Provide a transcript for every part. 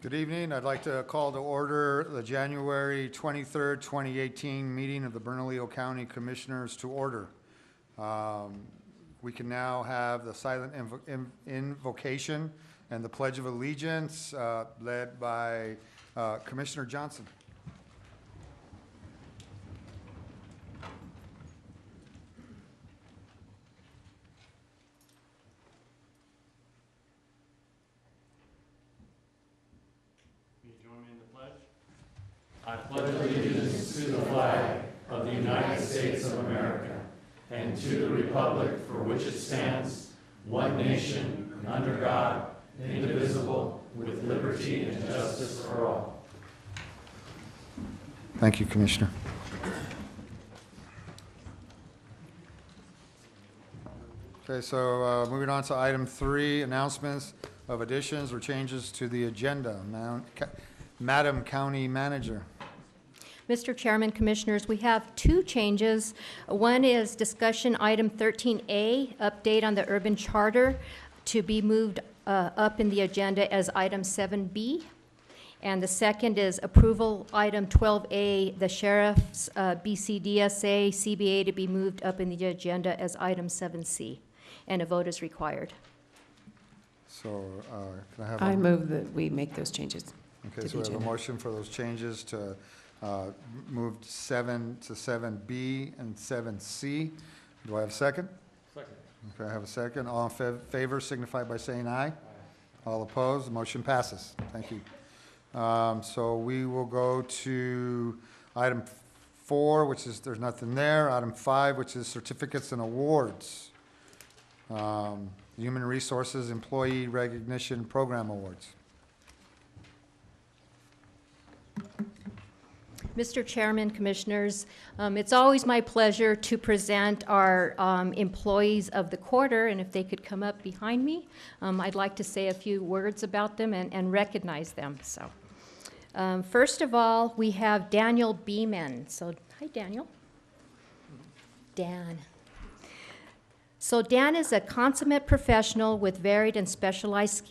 Good evening. I'd like to call to order the January 23rd, 2018 meeting of the Bernalillo County Commissioners to order. We can now have the silent invocation and the Pledge of Allegiance led by Commissioner Johnson. I pledge allegiance to the flag of the United States of America and to the republic for which it stands, one nation, under God, indivisible, with liberty and justice for all. Thank you, Commissioner. Okay, so moving on to item 3, announcements of additions or changes to the agenda. Madam County Manager. Mr. Chairman, Commissioners, we have 2 changes. One is discussion item 13A, update on the urban charter, to be moved up in the agenda as item 7B. And the second is approval item 12A, the Sheriff's BCDSA CBA, to be moved up in the agenda as item 7C. And a vote is required. So can I have I move that we make those changes. Okay, so we have a motion for those changes to move 7 to 7B and 7C. Do I have a second? Second. Okay, I have a second. All in favor signify by saying aye. Aye. All opposed, the motion passes. Thank you. So we will go to item 4, which is, there's nothing there. Item 5, which is certificates and awards. Human Resources Employee Recognition Program Awards. Mr. Chairman, Commissioners, it's always my pleasure to present our employees of the quarter, and if they could come up behind me, I'd like to say a few words about them and recognize them. So, first of all, we have Daniel Beeman. So, hi, Daniel. Dan. So Dan is a consummate professional with varied and specialized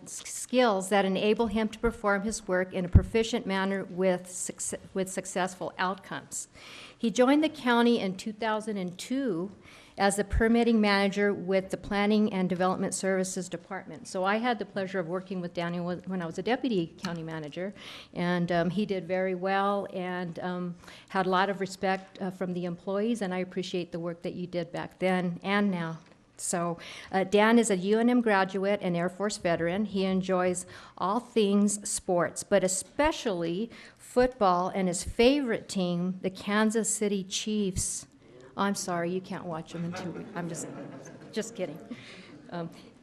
skills that enable him to perform his work in a proficient manner with successful outcomes. He joined the county in 2002 as the permitting manager with the Planning and Development Services Department. So I had the pleasure of working with Daniel when I was a deputy county manager, and he did very well and had a lot of respect from the employees, and I appreciate the work that you did back then and now. So Dan is a UNM graduate and Air Force veteran. He enjoys all things sports, but especially football, and his favorite team, the Kansas City Chiefs. I'm sorry, you can't watch them in 2 weeks. I'm just kidding.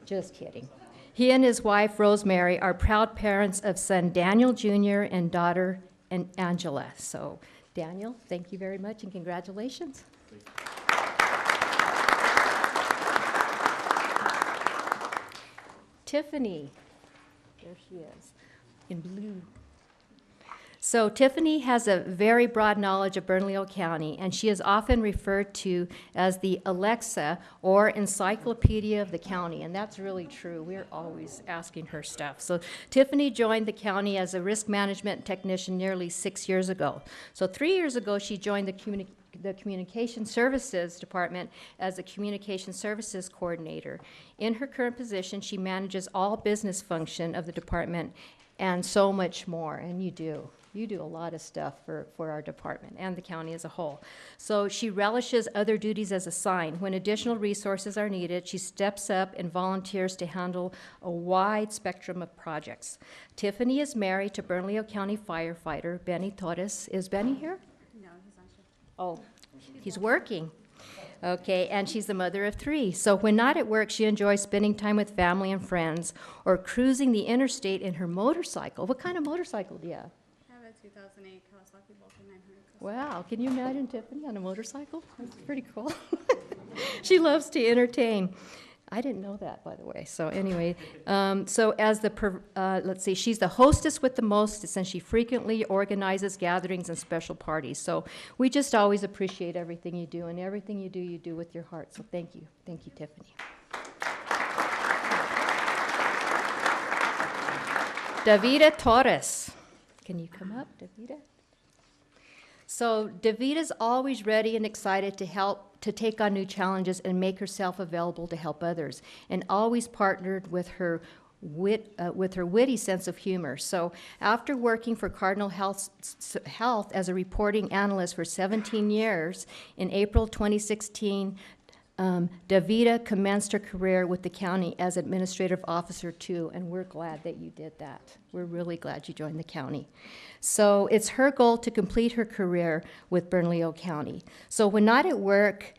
Just kidding. He and his wife, Rosemary, are proud parents of son Daniel Jr. and daughter Angela. So, Daniel, thank you very much and congratulations. Tiffany, there she is, in blue. So Tiffany has a very broad knowledge of Bernalillo County, and she is often referred to as the Alexa or encyclopedia of the county, and that's really true. We're always asking her stuff. So Tiffany joined the county as a risk management technician nearly 6 years ago. So 3 years ago, she joined the Communication Services Department as a Communication Services Coordinator. In her current position, she manages all business function of the department and so much more, and you do. You do a lot of stuff for our department and the county as a whole. So she relishes other duties as assigned. When additional resources are needed, she steps up and volunteers to handle a wide spectrum of projects. Tiffany is married to Bernalillo County firefighter Benny Torres. Is Benny here? No, he's not sure. Oh, he's working. Okay, and she's the mother of 3. So when not at work, she enjoys spending time with family and friends or cruising the interstate in her motorcycle. What kind of motorcycle do you have? I have a 2008 Kawasaki Vulcan 900. Wow, can you imagine Tiffany on a motorcycle? That's pretty cool. She loves to entertain. I didn't know that, by the way. So anyway, so as the, let's see, she's the hostess with the mostest, and she frequently organizes gatherings and special parties. So we just always appreciate everything you do, and everything you do with your heart. So thank you. Thank you, Tiffany. Davida Torres. Can you come up, Davida? So Davita's always ready and excited to help, to take on new challenges and make herself available to help others, and always partnered with her witty sense of humor. So after working for Cardinal Health as a reporting analyst for 17 years, in April 2016, Davida commenced her career with the county as administrative officer too, and we're glad that you did that. We're really glad you joined the county. So it's her goal to complete her career with Bernalillo County. So when not at work,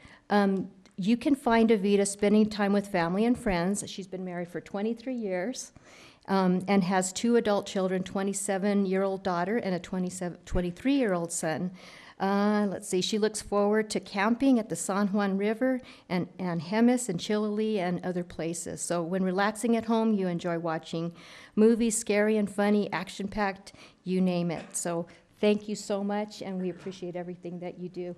you can find Davida spending time with family and friends. She's been married for 23 years and has 2 adult children, 27-year-old daughter and a 23-year-old son. Let's see, she looks forward to camping at the San Juan River and Jemez and Chilili and other places. So when relaxing at home, you enjoy watching movies, scary and funny, action-packed, you name it. So thank you so much, and we appreciate everything that you do.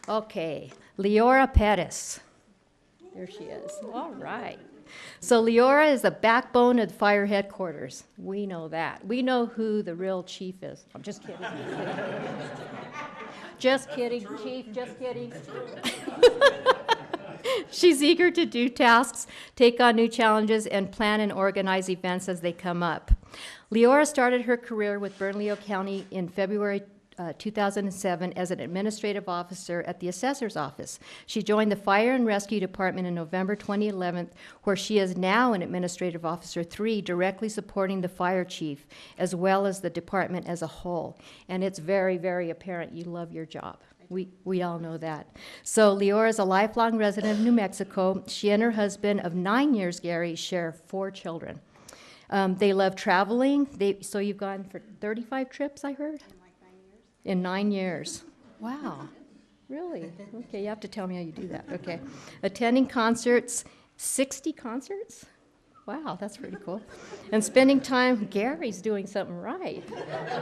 Okay, Leora Perez. There she is. All right. So Leora is the backbone of the fire headquarters. We know that. We know who the real chief is. I'm just kidding. Just kidding, Chief, just kidding. She's eager to do tasks, take on new challenges, and plan and organize events as they come up. Leora started her career with Bernalillo County in February 2007 as an administrative officer at the assessor's office. She joined the Fire and Rescue Department in November 2011, where she is now an administrative officer 3, directly supporting the fire chief, as well as the department as a whole. And it's very, very apparent you love your job. We all know that. So Leora is a lifelong resident of New Mexico. She and her husband of 9 years, Gary, share 4 children. They love traveling. So you've gone for 35 trips, I heard? In 9 years. Wow. Really? Okay, you have to tell me how you do that. Okay. Attending concerts, 60 concerts? Wow, that's pretty cool. And spending time, Gary's doing something right.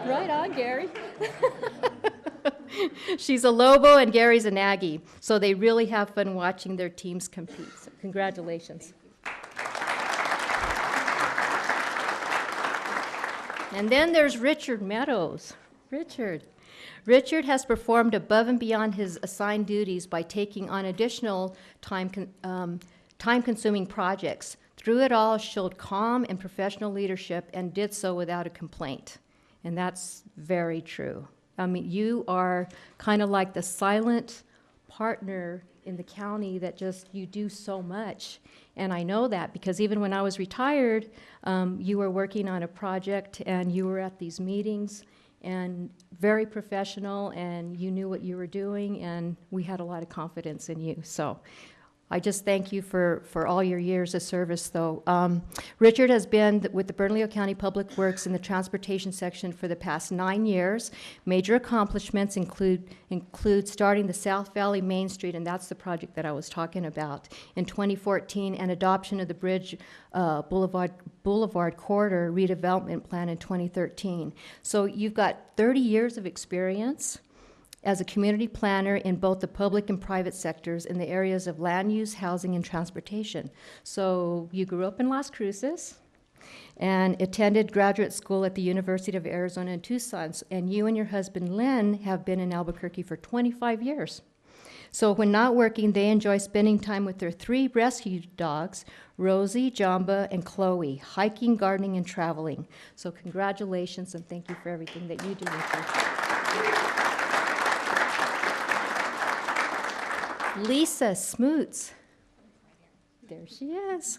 Right on, Gary. She's a Lobo and Gary's an Aggie, so they really have fun watching their teams compete. So congratulations. And then there's Richard Meadows. Richard has performed above and beyond his assigned duties by taking on additional time-consuming projects. Through it all, showed calm and professional leadership and did so without a complaint. And that's very true. I mean, you are kind of like the silent partner in the county that just, you do so much. And I know that because even when I was retired, you were working on a project and you were at these meetings and very professional, and you knew what you were doing, and we had a lot of confidence in you. So I just thank you for all your years of service, though. Richard has been with the Bernalillo County Public Works in the transportation section for the past 9 years. Major accomplishments include starting the South Valley Main Street, and that's the project that I was talking about, in 2014, and adoption of the Bridge Boulevard Corridor redevelopment plan in 2013. So you've got 30 years of experience as a community planner in both the public and private sectors in the areas of land use, housing, and transportation. So you grew up in Las Cruces and attended graduate school at the University of Arizona in Tucson, and you and your husband, Lynn, have been in Albuquerque for 25 years. So when not working, they enjoy spending time with their 3 rescue dogs, Rosie, Jamba, and Chloe, hiking, gardening, and traveling. So congratulations, and thank you for everything that you do, Richard. Lisa Smoots. There she is.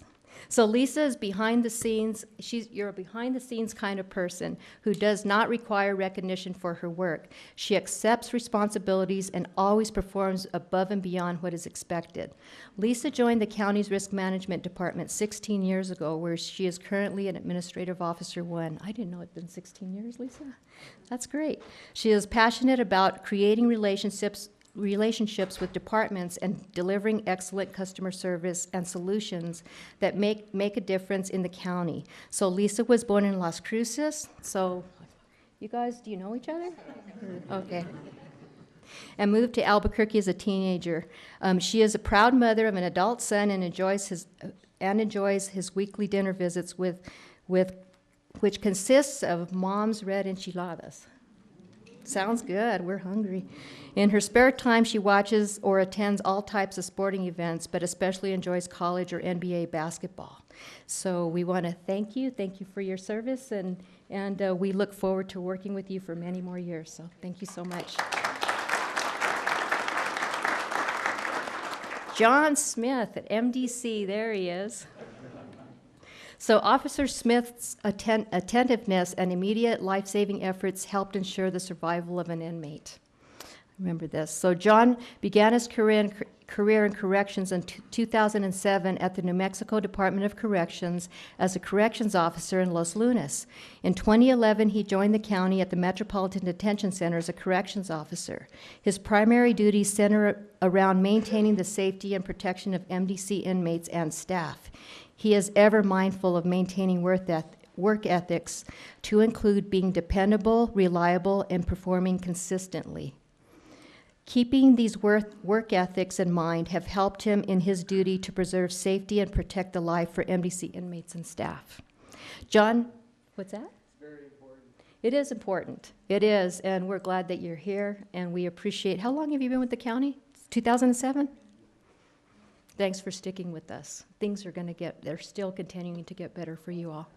So Lisa is behind the scenes. You're a behind the scenes kind of person who does not require recognition for her work. She accepts responsibilities and always performs above and beyond what is expected. Lisa joined the county's risk management department 16 years ago, where she is currently an administrative officer 1. I didn't know it'd been 16 years, Lisa. That's great. She is passionate about creating relationships with departments and delivering excellent customer service and solutions that make a difference in the county. So Lisa was born in Las Cruces. So you guys, do you know each other? Okay. and moved to Albuquerque as a teenager. She is a proud mother of an adult son and enjoys his weekly dinner visits which consists of mom's red enchiladas. Sounds good. We're hungry. In her spare time, she watches or attends all types of sporting events, but especially enjoys college or NBA basketball. So we want to thank you. Thank you for your service, and we look forward to working with you for many more years. So thank you so much. John Smith at MDC. There he is. So Officer Smith's attentiveness and immediate life-saving efforts helped ensure the survival of an inmate. Remember this. So John began his career in corrections in 2007 at the New Mexico Department of Corrections as a corrections officer in Los Lunas. In 2011, he joined the county at the Metropolitan Detention Center as a corrections officer. His primary duties center around maintaining the safety and protection of MDC inmates and staff. He is ever mindful of maintaining work ethics to include being dependable, reliable, and performing consistently. Keeping these work ethics in mind have helped him in his duty to preserve safety and protect the life for MDC inmates and staff. John, what's that? It's very important. It is important. It is, and we're glad that you're here, and we appreciate. How long have you been with the county? 2007? Thanks for sticking with us. Things are they're still continuing to get better for you all.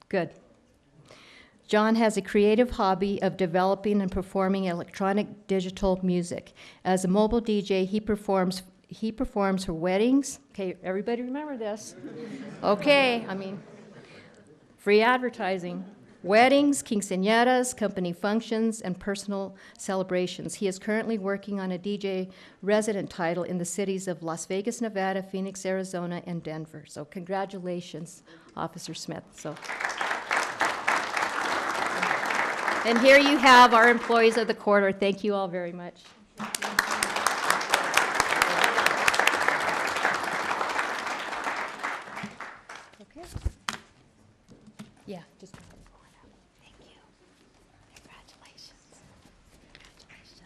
Good. John has a creative hobby of developing and performing electronic digital music. As a mobile DJ, he performs for weddings. Okay, everybody remember this. Okay, free advertising. Weddings, quinceañeras, company functions, and personal celebrations. He is currently working on a DJ resident title in the cities of Las Vegas, Nevada, Phoenix, Arizona, and Denver. So congratulations, Officer Smith. And here you have our employees of the quarter. Thank you all very much. Okay. Yeah, just go ahead. Thank you. Congratulations. Congratulations.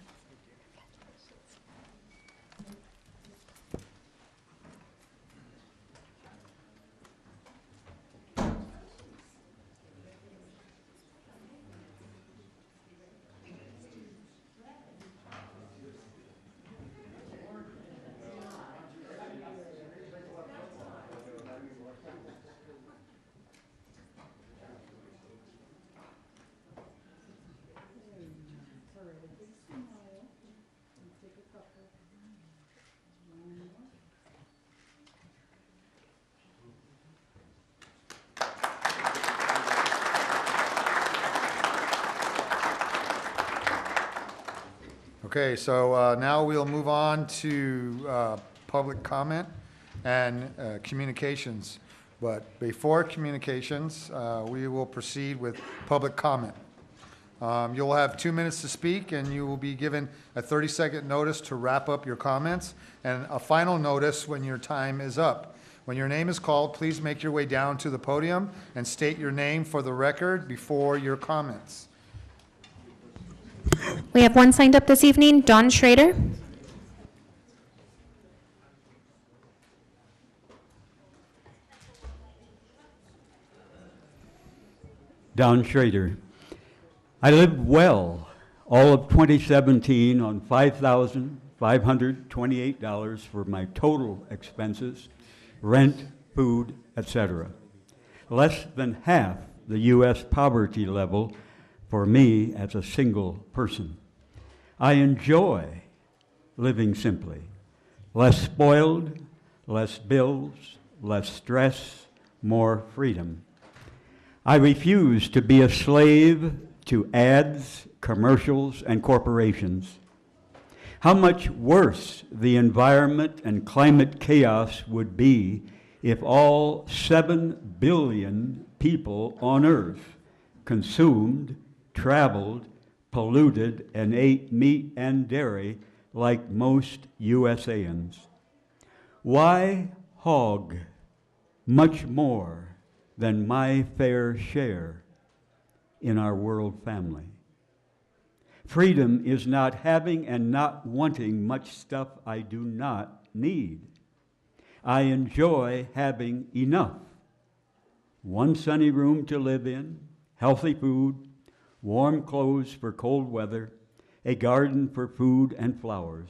Okay, so now we'll move on to public comment and communications. But before communications, we will proceed with public comment. You'll have 2 minutes to speak, and you will be given a 30-second notice to wrap up your comments, and a final notice when your time is up. When your name is called, please make your way down to the podium and state your name for the record before your comments. We have one signed up this evening, Don Schrader. Don Schrader. I lived well all of 2017 on $5,528 for my total expenses, rent, food, etc. Less than half the U.S. poverty level for me as a single person. I enjoy living simply. Less spoiled, less bills, less stress, more freedom. I refuse to be a slave to ads, commercials, and corporations. How much worse the environment and climate chaos would be if all 7 billion people on Earth consumed, traveled, polluted, and ate meat and dairy like most USAns. Why hog much more than my fair share in our world family? Freedom is not having and not wanting much stuff I do not need. I enjoy having enough. One sunny room to live in, healthy food, warm clothes for cold weather, a garden for food and flowers.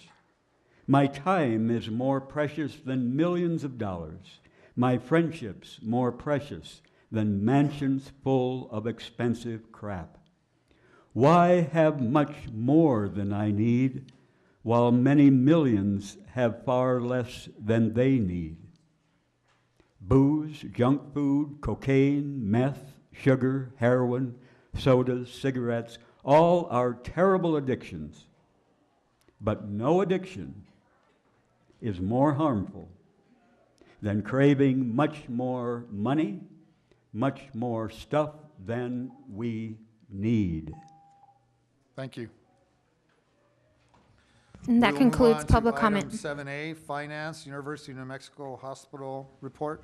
My time is more precious than millions of dollars. My friendships more precious than mansions full of expensive crap. Why have much more than I need, while many millions have far less than they need? Booze, junk food, cocaine, meth, sugar, heroin, sodas, cigarettes, all are terrible addictions. But no addiction is more harmful than craving much more money, much more stuff than we need. Thank you. And that We will move concludes on to public item comment. 7A, Finance, University of New Mexico Hospital Report.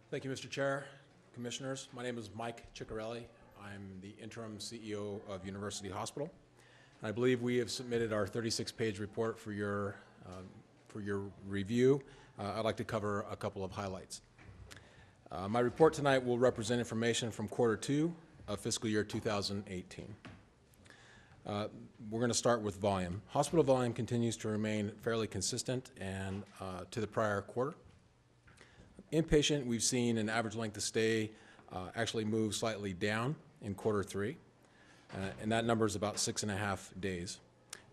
Thank you, Mr. Chair, Commissioners. My name is Mike Ciccarelli. I'm the interim CEO of University Hospital. And I believe we have submitted our 36-page report for your review. I'd like to cover a couple of highlights. My report tonight will represent information from quarter 2 of fiscal year 2018. We're going to start with volume. Hospital volume continues to remain fairly consistent and to the prior quarter. Inpatient, we've seen an average length of stay actually move slightly down in quarter 3, and that number is about 6.5 days.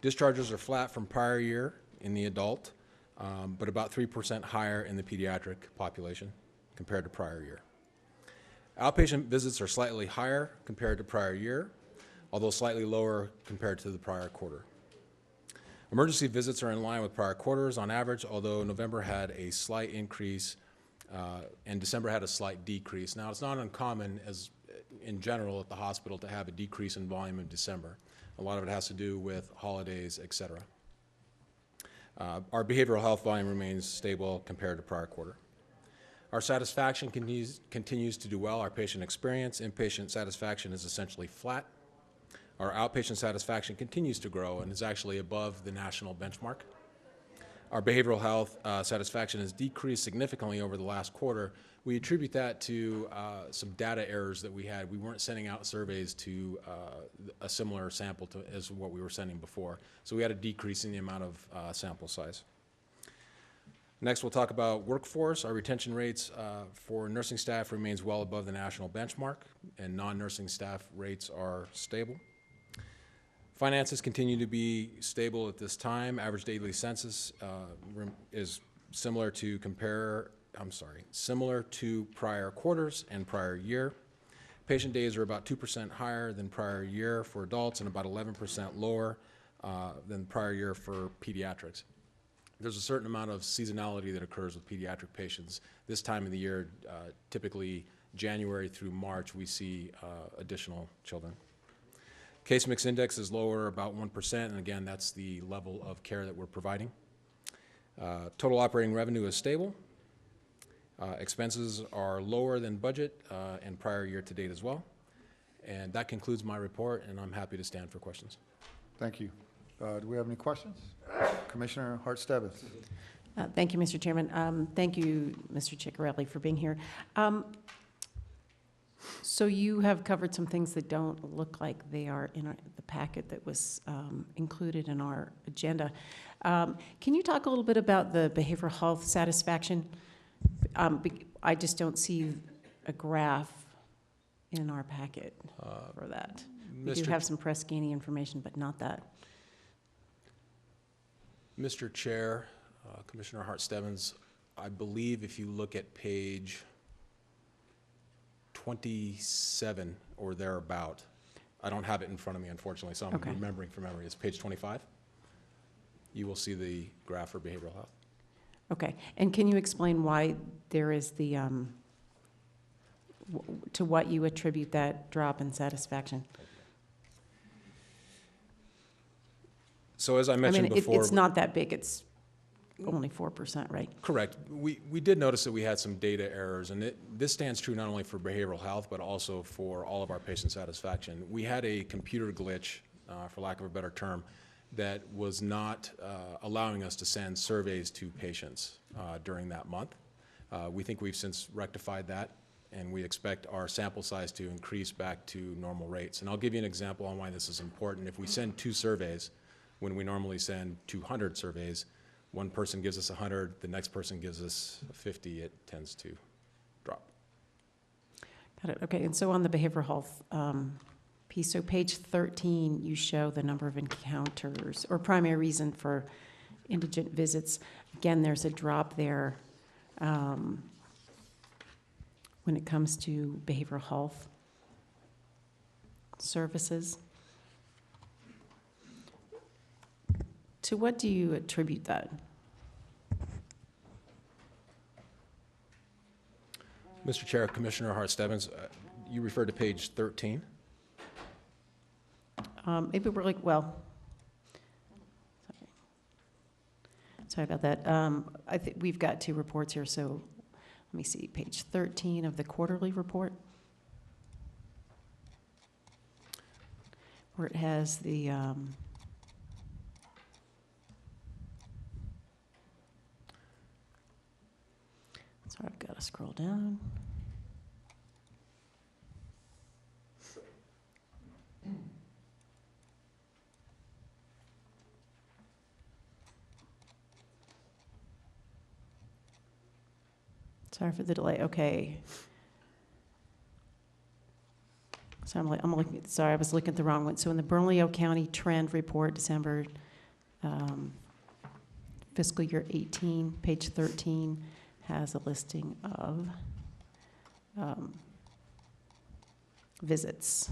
Discharges are flat from prior year in the adult, but about 3% higher in the pediatric population compared to prior year. Outpatient visits are slightly higher compared to prior year, although slightly lower compared to the prior quarter. Emergency visits are in line with prior quarters on average, although November had a slight increase and December had a slight decrease. Now, it's not uncommon as in general at the hospital to have a decrease in volume in December. A lot of it has to do with holidays, et cetera. Our behavioral health volume remains stable compared to prior quarter. Our satisfaction continues to do well. Our patient experience, inpatient satisfaction is essentially flat. Our outpatient satisfaction continues to grow and is actually above the national benchmark. Our behavioral health satisfaction has decreased significantly over the last quarter. We attribute that to some data errors that we had. We weren't sending out surveys to a similar sample as what we were sending before. So we had a decrease in the amount of sample size. Next, we'll talk about workforce. Our retention rates for nursing staff remains well above the national benchmark, and non-nursing staff rates are stable. Finances continue to be stable at this time. Average daily census is similar to prior quarters and prior year. Patient days are about 2% higher than prior year for adults and about 11% lower than prior year for pediatrics. There's a certain amount of seasonality that occurs with pediatric patients. This time of the year, typically January through March, we see additional children. Case mix index is lower about 1%, and again, that's the level of care that we're providing. Total operating revenue is stable. Expenses are lower than budget and prior year to date as well. And that concludes my report, and I'm happy to stand for questions. Thank you. Do we have any questions? Commissioner Hart-Stebbins. Thank you, Mr. Chairman. Thank you, Mr. Ciccarelli, for being here. So you have covered some things that don't look like they are in the packet that was included in our agenda. Can you talk a little bit about the behavioral health satisfaction? I just don't see a graph in our packet for that. We do have some Press Ganey information, but not that. Mr. Chair, Commissioner Hart-Stebbins, I believe if you look at page 27 or thereabout, I don't have it in front of me, unfortunately, so I'm remembering from memory. It's page 25. You will see the graph for behavioral health. Okay, and can you explain why there is the, to what you attribute that drop in satisfaction? So as I mentioned before, it's not that big. It's only 4%, right? Correct. We did notice that we had some data errors, and this stands true not only for behavioral health, but also for all of our patient satisfaction. We had a computer glitch, for lack of a better term, that was not allowing us to send surveys to patients during that month. We think we've since rectified that, and we expect our sample size to increase back to normal rates. And I'll give you an example on why this is important. If we send 2 surveys, when we normally send 200 surveys, one person gives us 100, the next person gives us 50, it tends to drop. Got it, okay, and so on the behavioral health piece, so page 13, you show the number of encounters, or primary reason for indigent visits. Again, there's a drop there when it comes to behavioral health services. To what do you attribute that? Mr. Chair, Commissioner Hart Stebbins, you referred to page 13. Maybe we're like, well, sorry about that. I think we've got 2 reports here, so let me see, page 13 of the quarterly report, where it has the sorry, I've got to scroll down. Sorry for the delay. Okay. So I'm looking. Sorry, I was looking at the wrong one. So in the Bernalillo County Trend Report, December fiscal year 18, page 13 has a listing of visits.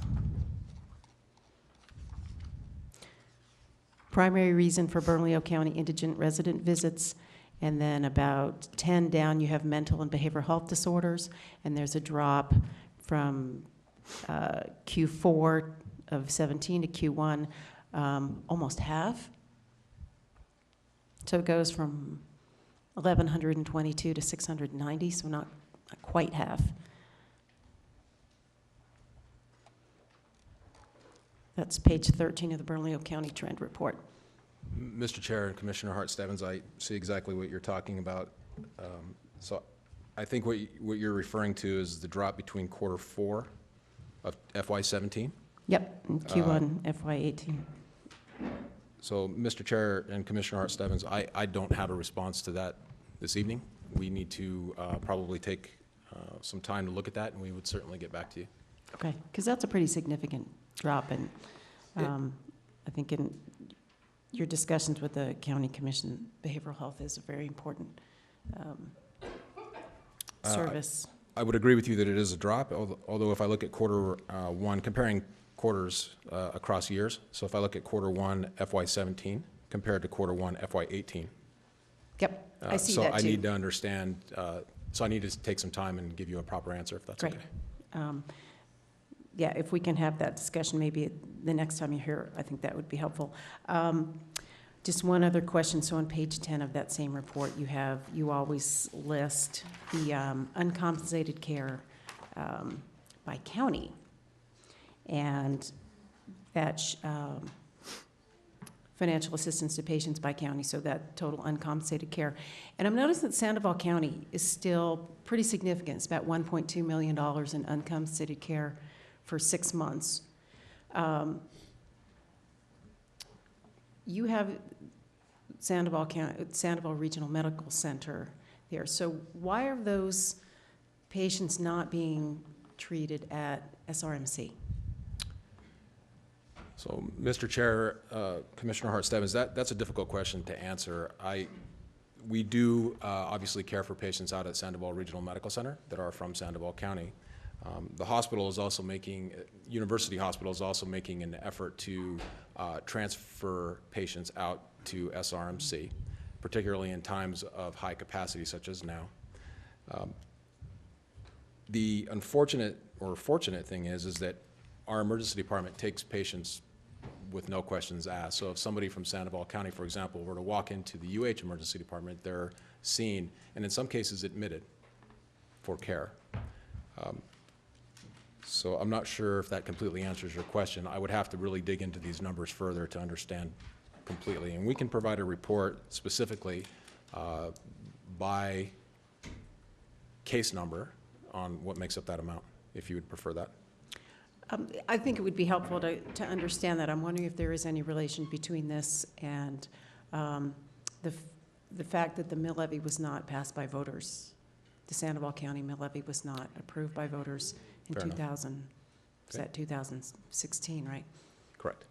Primary reason for Bernalillo County indigent resident visits. And then about 10 down, you have mental and behavioral health disorders, and there's a drop from Q4 of 17 to Q1, almost half. So it goes from 1,122 to 690, so not quite half. That's page 13 of the Bernalillo County Trend Report. Mr. Chair and Commissioner Hart Stebbins, I see exactly what you're talking about. So I think what you're referring to is the drop between quarter 4 of FY17. Yep, and Q1 FY18. So, Mr. Chair and Commissioner Hart Stebbins, I don't have a response to that this evening. We need to probably take some time to look at that, and we would certainly get back to you. Okay, because that's a pretty significant drop, and I think in your discussions with the County Commission, behavioral health is a very important service. I would agree with you that it is a drop, although if I look at quarter 1, comparing quarters across years, so if I look at quarter 1 FY17 compared to quarter 1 FY18. Yep, I see so that too. I need to understand, so I need to take some time and give you a proper answer if that's Great. okay. Yeah, if we can have that discussion maybe the next time you're here, I think that would be helpful. Just one other question. So on page 10 of that same report, you always list the uncompensated care by county, and that financial assistance to patients by county, so that total uncompensated care. And I'm noticing that Sandoval County is still pretty significant. It's about $1.2 million in uncompensated care for 6 months. You have Sandoval Regional Medical Center there. So why are those patients not being treated at SRMC? So, Mr. Chair, Commissioner Hart Stebbins, that's a difficult question to answer. We do obviously care for patients out at Sandoval Regional Medical Center that are from Sandoval County. The hospital is also University Hospital is also making an effort to transfer patients out to SRMC, particularly in times of high capacity such as now. The unfortunate or fortunate thing is that our emergency department takes patients with no questions asked. So if somebody from Sandoval County, for example, were to walk into the UH Emergency Department, they're seen, and in some cases admitted for care. So I'm not sure if that completely answers your question. I would have to really dig into these numbers further to understand completely. And we can provide a report specifically by case number on what makes up that amount, if you would prefer that. I think it would be helpful to understand that. I'm wondering if there is any relation between this and the fact that the mill levy was not passed by voters. The Sandoval County mill levy was not approved by voters in Fair enough. 2000. Was Okay. that 2016, right? Correct.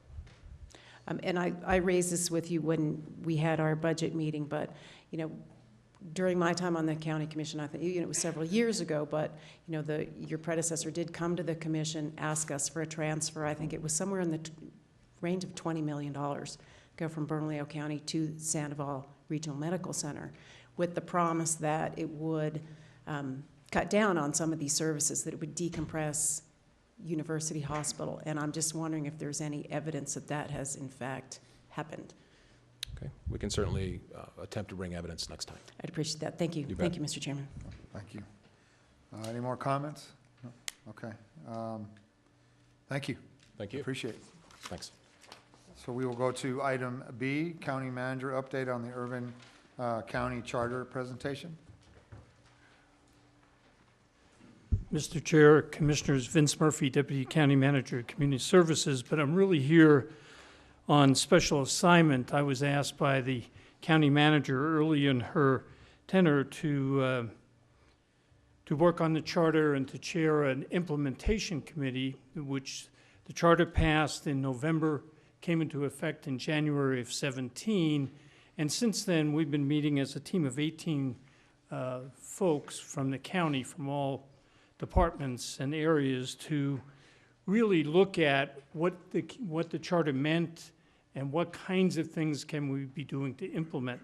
And I raised this with you when we had our budget meeting, but, you know, during my time on the county commission, I think, you know, it was several years ago, but, you know, your predecessor did come to the commission, ask us for a transfer. I think it was somewhere in the range of $20 million, go from Bernalillo County to Sandoval Regional Medical Center, with the promise that it would cut down on some of these services, that it would decompress University Hospital. And I'm just wondering if there's any evidence that that has in fact happened. Okay. We can certainly attempt to bring evidence next time. I'd appreciate that. Thank you. You bet. Thank you, Mr. Chairman. Thank you. Any more comments? No? Okay. Thank you. Thank you. Appreciate it. Thanks. So we will go to item B, County Manager update on the Urban County Charter presentation. Mr. Chair, Commissioners, Vince Murphy, Deputy County Manager of Community Services, but I'm really here on special assignment. I was asked by the county manager early in her tenure to work on the charter and to chair an implementation committee, which the charter passed in November, came into effect in January of 17, and since then we've been meeting as a team of 18 folks from the county, from all departments and areas, to really look at what the charter meant and what kinds of things can we be doing to implement.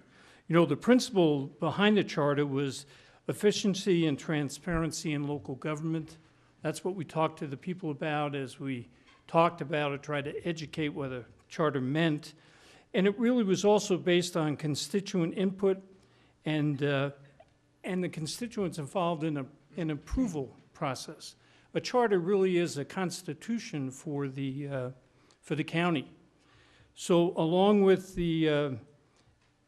You know, the principle behind the charter was efficiency and transparency in local government. That's what we talked to the people about as we talked about or tried to educate what a charter meant. And it really was also based on constituent input and the constituents involved in an approval process. A charter really is a constitution for the county. So along with the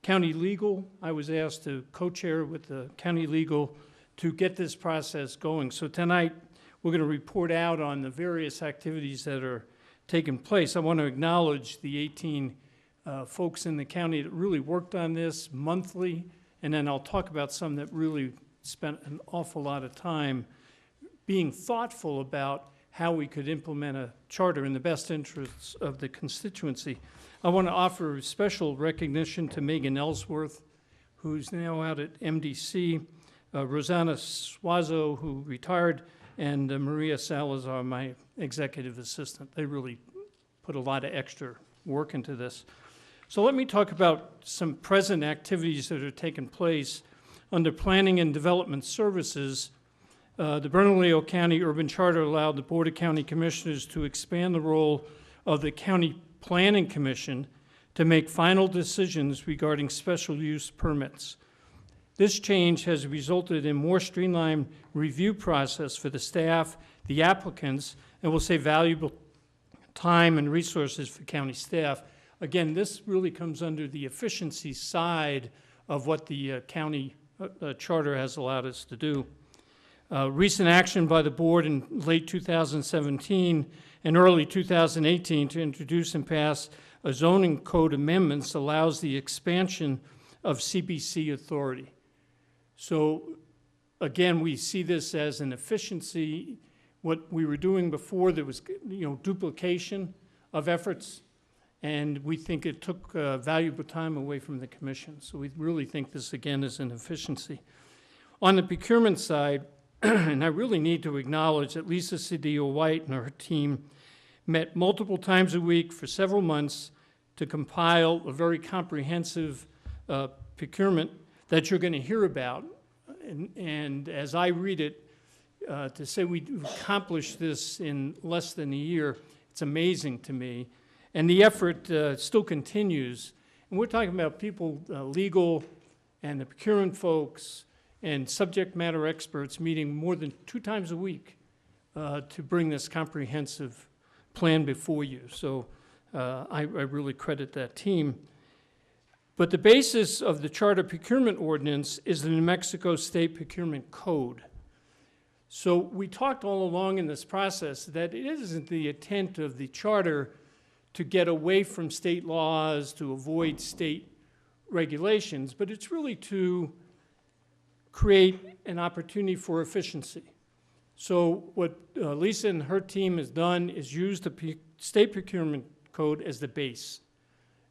county legal, I was asked to co-chair with the county legal to get this process going. So tonight, we're going to report out on the various activities that are taking place. I want to acknowledge the 18 folks in the county that really worked on this monthly, and then I'll talk about some that really spent an awful lot of time being thoughtful about how we could implement a charter in the best interests of the constituency. I want to offer special recognition to Megan Ellsworth, who's now out at MDC, Rosanna Suazo, who retired, and Maria Salazar, my executive assistant. They really put a lot of extra work into this. So let me talk about some present activities that are taking place. Under Planning and Development Services, the Bernalillo County Urban Charter allowed the Board of County Commissioners to expand the role of the County Planning Commission to make final decisions regarding special use permits. This change has resulted in more streamlined review process for the staff, the applicants, and will save valuable time and resources for county staff. Again, this really comes under the efficiency side of what the county charter has allowed us to do. Recent action by the board in late 2017 and early 2018 to introduce and pass a zoning code amendments allows the expansion of CBC authority. So again, we see this as an efficiency. What we were doing before, there was, you know, duplication of efforts, and we think it took valuable time away from the commission. So we really think this, again, is an efficiency. On the procurement side, and I really need to acknowledge that Lisa Cedillo-White and her team met multiple times a week for several months to compile a very comprehensive procurement that you're going to hear about. And as I read it, to say we accomplished this in less than a year, it's amazing to me. And the effort still continues. And we're talking about people, legal and the procurement folks and subject matter experts meeting more than 2 times a week to bring this comprehensive plan before you. So I really credit that team. But the basis of the Charter Procurement Ordinance is the New Mexico State Procurement Code. So we talked all along in this process that it isn't the intent of the charter to get away from state laws, to avoid state regulations, but it's really to create an opportunity for efficiency. So what Lisa and her team has done is use the state procurement code as the base,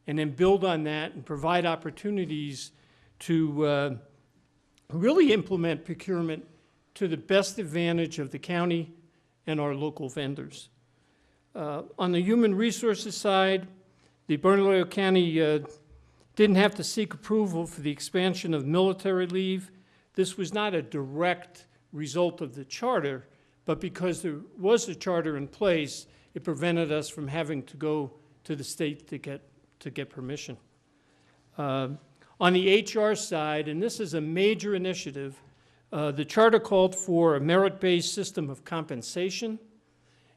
and then build on that and provide opportunities to really implement procurement to the best advantage of the county and our local vendors. On the human resources side, the Bernalillo County didn't have to seek approval for the expansion of military leave. This was not a direct result of the charter, but because there was a charter in place, it prevented us from having to go to the state to get permission. On the HR side, and this is a major initiative, the charter called for a merit-based system of compensation.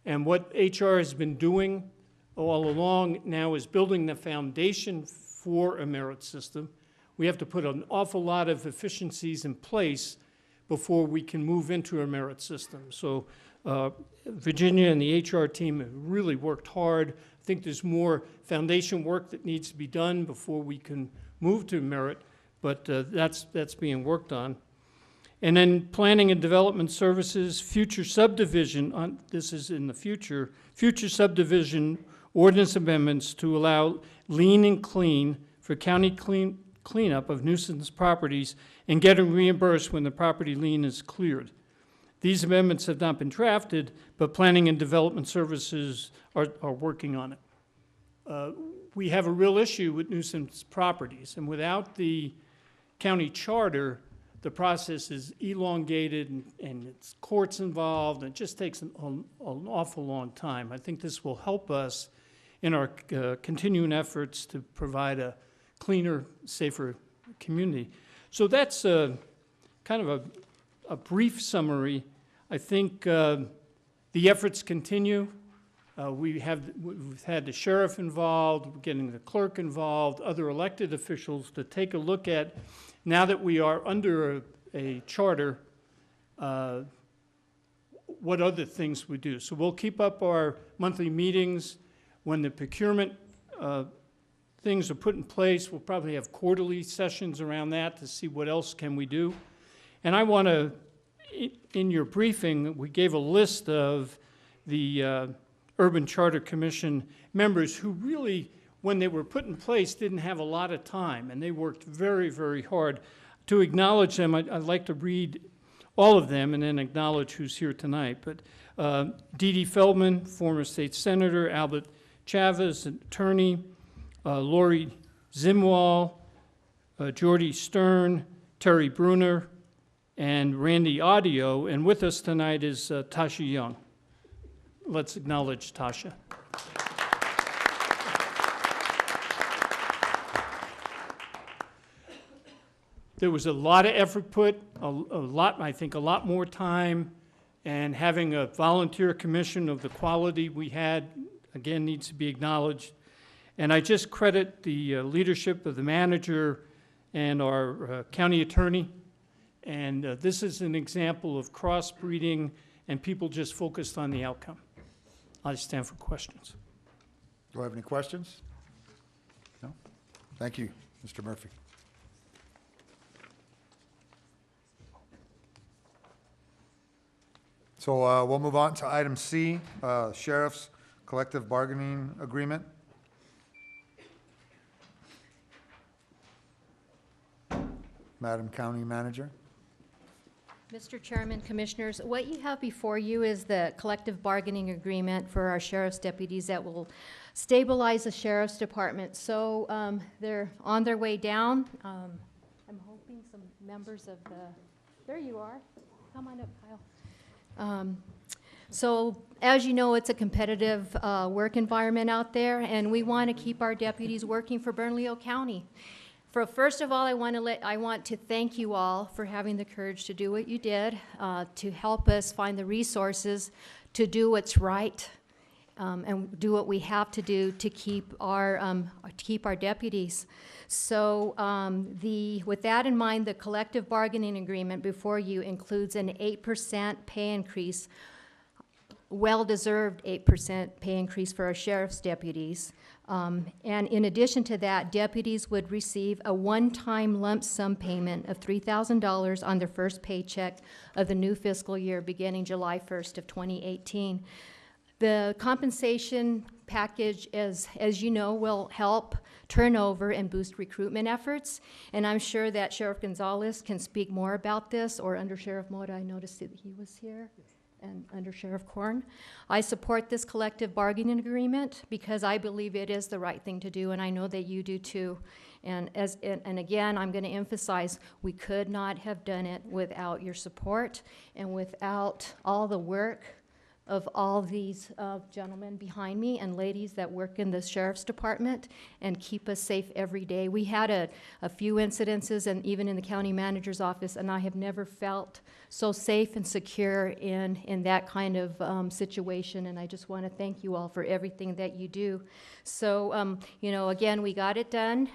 And what HR has been doing all along now is building the foundation for a merit system. We have to put an awful lot of efficiencies in place before we can move into a merit system. So Virginia and the HR team have really worked hard. I think there's more foundation work that needs to be done before we can move to merit, but that's being worked on. And then planning and development services, future subdivision, this is in the future subdivision ordinance amendments to allow lean and clean for county cleanup of nuisance properties and getting reimbursed when the property lien is cleared. These amendments have not been drafted, but planning and development services are working on it. We have a real issue with nuisance properties, and without the county charter, the process is elongated and it's courts involved, and it just takes an awful long time. I think this will help us in our continuing efforts to provide a cleaner, safer community. So that's kind of a brief summary. I think the efforts continue. We've had the sheriff involved, we're getting the clerk involved, other elected officials to take a look at, now that we are under a charter, what other things we do. So we'll keep up our monthly meetings. When the procurement things are put in place, we'll probably have quarterly sessions around that to see what else can we do. And I want to, in your briefing, we gave a list of the Urban Charter Commission members who really, when they were put in place, didn't have a lot of time, and they worked very, very hard. To acknowledge them, I'd like to read all of them and then acknowledge who's here tonight. But Dee Dee Feldman, former state senator, Albert Chavez, attorney, Lori Zimwall, Jordy Stern, Terry Bruner, and Randy Audio. And with us tonight is Tasha Young. Let's acknowledge Tasha. There was a lot of effort put, I think a lot more time, and having a volunteer commission of the quality we had, again, needs to be acknowledged. And I just credit the leadership of the manager and our county attorney. And this is an example of crossbreeding and people just focused on the outcome. I stand for questions. Do I have any questions? No? Thank you, Mr. Murphy. So we'll move on to item C, Sheriff's Collective Bargaining Agreement. Madam County Manager. Mr. Chairman, Commissioners, what you have before you is the collective bargaining agreement for our sheriff's deputies that will stabilize the sheriff's department. So they're on their way down. I'm hoping some members of the, there you are. Come on up, Kyle. So, as you know, it's a competitive work environment out there, and we want to keep our deputies working for Bernalillo County. First of all, I want to thank you all for having the courage to do what you did, to help us find the resources to do what's right, and do what we have to do to keep our deputies. So, with that in mind, the collective bargaining agreement before you includes an 8% pay increase, well-deserved 8% pay increase for our sheriff's deputies. And in addition to that, deputies would receive a one-time lump sum payment of $3,000 on their first paycheck of the new fiscal year beginning July 1st of 2018. The compensation package, as you know, will help turnover and boost recruitment efforts. And I'm sure that Sheriff Gonzalez can speak more about this, or Under Sheriff Mota, I noticed that he was here, and Under Sheriff Korn. I support this collective bargaining agreement because I believe it is the right thing to do, and I know that you do too. And again, I'm going to emphasize, we could not have done it without your support and without all the work of all these gentlemen behind me and ladies that work in the sheriff's department and keep us safe every day. We had a few incidences, and even in the county manager's office, and I have never felt so safe and secure in that kind of situation, and I just want to thank you all for everything that you do. So, you know, again, we got it done,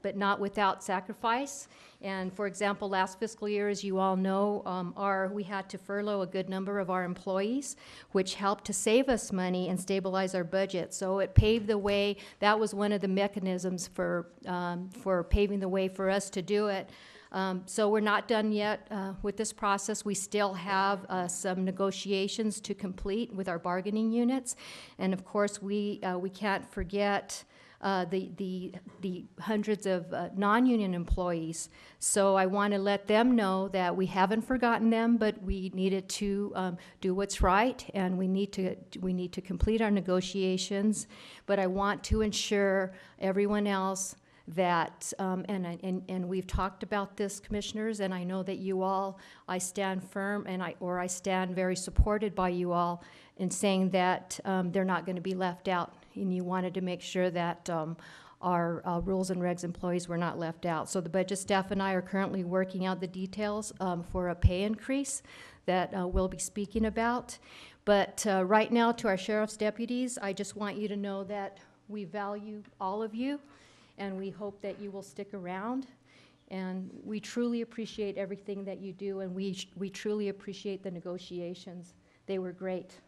but not without sacrifice. And for example, last fiscal year, as you all know, we had to furlough a good number of our employees, which helped to save us money and stabilize our budget. So it paved the way. That was one of the mechanisms for paving the way for us to do it. So we're not done yet with this process. We still have some negotiations to complete with our bargaining units. And of course, we can't forget the hundreds of non-union employees. So I want to let them know that we haven't forgotten them, but we needed to do what's right, and we need to complete our negotiations. But I want to ensure everyone else that, and we've talked about this, commissioners, and I know that you all, I stand firm, and I stand very supported by you all in saying that they're not going to be left out. And you wanted to make sure that our rules and regs employees were not left out. So the budget staff and I are currently working out the details for a pay increase that we'll be speaking about. But right now, to our sheriff's deputies, I just want you to know that we value all of you, and we hope that you will stick around. And we truly appreciate everything that you do, and we truly appreciate the negotiations. They were great.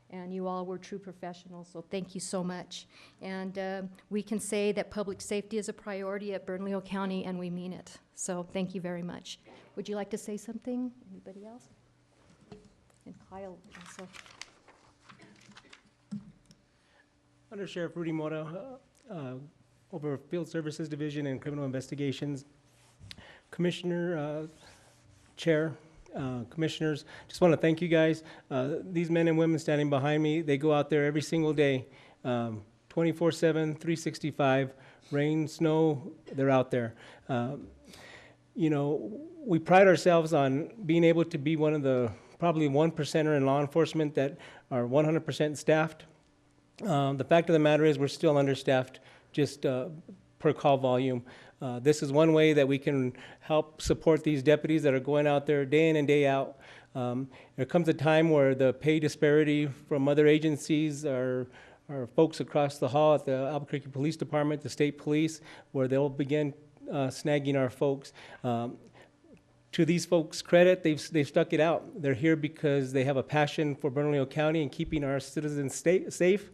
And you all were true professionals, so thank you so much. And we can say that public safety is a priority at Bernalillo County, and we mean it. So thank you very much. Would you like to say something? Anybody else? And Kyle also. Under Sheriff Rudy Mota, over Field Services Division and Criminal Investigations. Commissioner, Chair, commissioners, just want to thank you guys. These men and women standing behind me, they go out there every single day, 24/7, 365, rain, snow, they're out there. You know, we pride ourselves on being able to be one of the probably 1%er in law enforcement that are 100% staffed. The fact of the matter is we're still understaffed, just per call volume. This is one way that we can help support these deputies that are going out there day in and day out. There comes a time where the pay disparity from other agencies or folks across the hall at the Albuquerque Police Department, the state police, where they'll begin snagging our folks. To these folks' credit, they've stuck it out. They're here because they have a passion for Bernalillo County and keeping our citizens safe.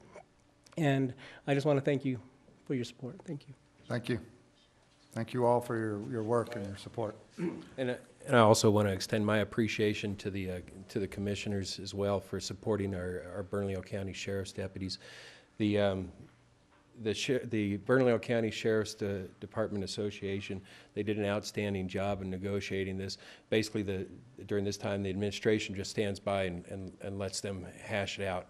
And I just want to thank you for your support. Thank you. Thank you. Thank you all for your work and your support. And I also want to extend my appreciation to the commissioners as well for supporting our Bernalillo County Sheriff's deputies. The Bernalillo County Sheriff's Department Association, they did an outstanding job in negotiating this. Basically, during this time, the administration just stands by and lets them hash it out.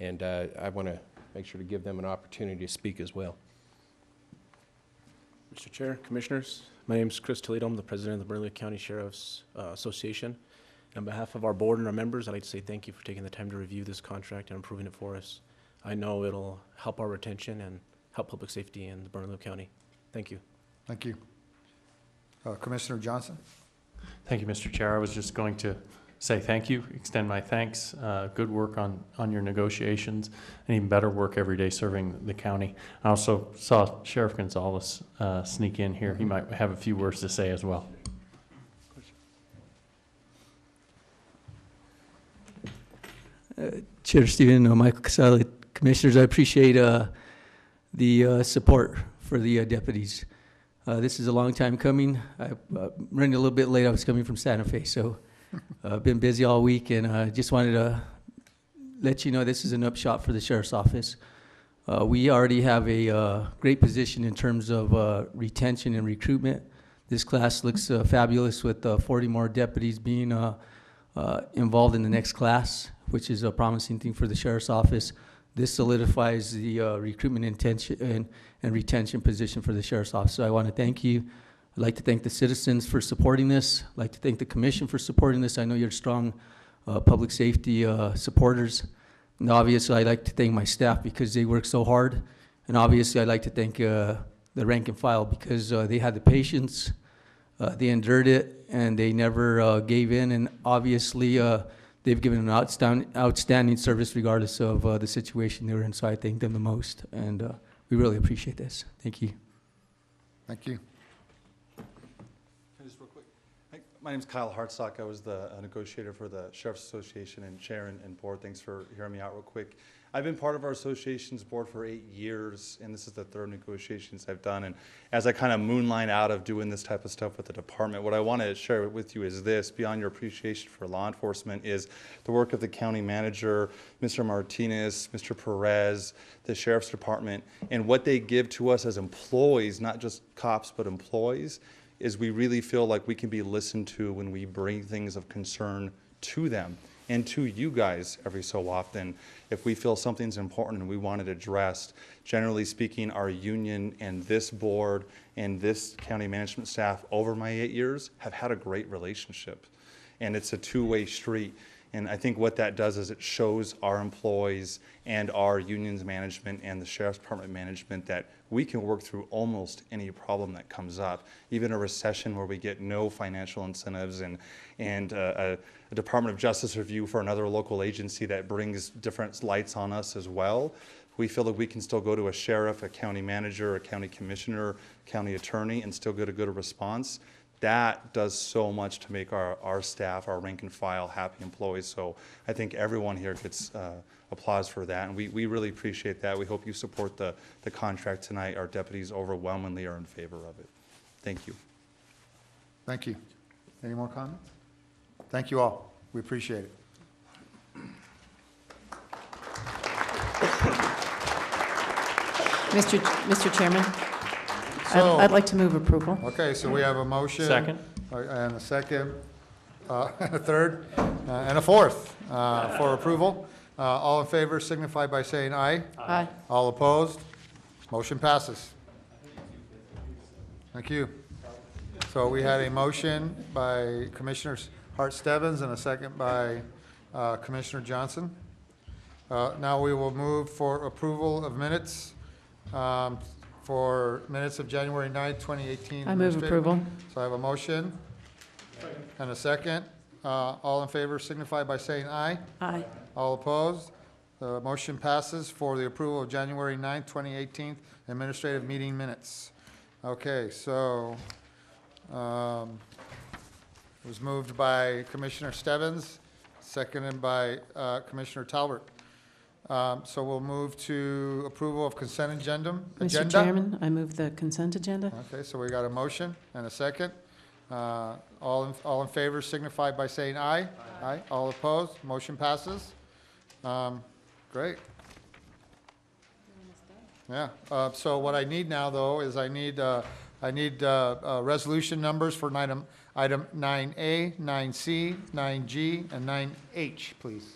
And I want to make sure to give them an opportunity to speak as well. Mr. Chair, Commissioners, my name is Chris Toledo. I'm the president of the Bernalillo County Sheriff's Association. On behalf of our board and our members, I'd like to say thank you for taking the time to review this contract and approving it for us. I know it'll help our retention and help public safety in the Bernalillo County. Thank you. Thank you. Commissioner Johnson? Thank you, Mr. Chair. I was just going to say thank you, extend my thanks. Good work on your negotiations, and even better work every day serving the county. I also saw Sheriff Gonzalez sneak in here. He might have a few words to say as well. Chair Stephen, Michael Casale, Commissioners, I appreciate the support for the deputies. This is a long time coming. I'm running a little bit late. I was coming from Santa Fe, so I've been busy all week, and I just wanted to let you know this is an upshot for the Sheriff's Office. We already have a great position in terms of retention and recruitment. This class looks fabulous with 40 more deputies being involved in the next class, which is a promising thing for the Sheriff's Office. This solidifies the recruitment intention and retention position for the Sheriff's Office. So I want to thank you. I'd like to thank the citizens for supporting this. I'd like to thank the Commission for supporting this. I know you're strong public safety supporters. And obviously, I'd like to thank my staff because they work so hard. And obviously, I'd like to thank the rank and file because they had the patience, they endured it, and they never gave in. And obviously, they've given an outstanding service regardless of the situation they were in, so I thank them the most, and we really appreciate this. Thank you. Thank you. Just real quick. My name is Kyle Hartsock. I was the negotiator for the Sheriff's Association and chair and board. Thanks for hearing me out real quick. I've been part of our association's board for 8 years, and this is the third negotiations I've done. And as I kind of moonlight out of doing this type of stuff with the department, what I want to share with you is this, beyond your appreciation for law enforcement, is the work of the county manager, Mr. Martinez, Mr. Perez, the Sheriff's Department, and what they give to us as employees, not just cops, but employees, is we really feel like we can be listened to when we bring things of concern to them and to you guys every so often. If we feel something's important and we want it addressed, generally speaking, our union and this board and this county management staff over my 8 years have had a great relationship. And it's a two-way street. And I think what that does is it shows our employees and our union's management and the Sheriff's Department management that we can work through almost any problem that comes up, even a recession where we get no financial incentives and a Department of Justice review for another local agency that brings different lights on us as well. We feel that we can still go to a sheriff, a county manager, a county commissioner, county attorney, and still get a good response. That does so much to make our staff, our rank and file, happy employees. So I think everyone here gets applause for that, and we really appreciate that. We hope you support the contract tonight. Our deputies overwhelmingly are in favor of it. Thank you. Thank you. Any more comments? Thank you all. We appreciate it. Mr. Chairman, So- I'd like to move approval. Okay, so we have a motion. Second. And a second, and a third, and a fourth for approval. All in favor signify by saying aye. Aye. All opposed? Motion passes. Thank you. So we had a motion by Commissioner Hart Stebbins and a second by Commissioner Johnson. Now we will move for approval of minutes, for minutes of January 9th, 2018. I move approval. So I have a motion and a second. All in favor signify by saying aye. Aye. All opposed? The motion passes for the approval of January 9th, 2018 administrative meeting minutes. Okay, so it was moved by Commissioner Stebbins, seconded by Commissioner Talbert. So we'll move to approval of consent agenda. Mr. Chairman, I move the consent agenda. Okay, so we got a motion and a second. All in favor signify by saying aye. Aye. All opposed? Motion passes. Great. Yeah. So what I need now, though, is I need resolution numbers for item 9A, 9C, 9G, and 9H, please.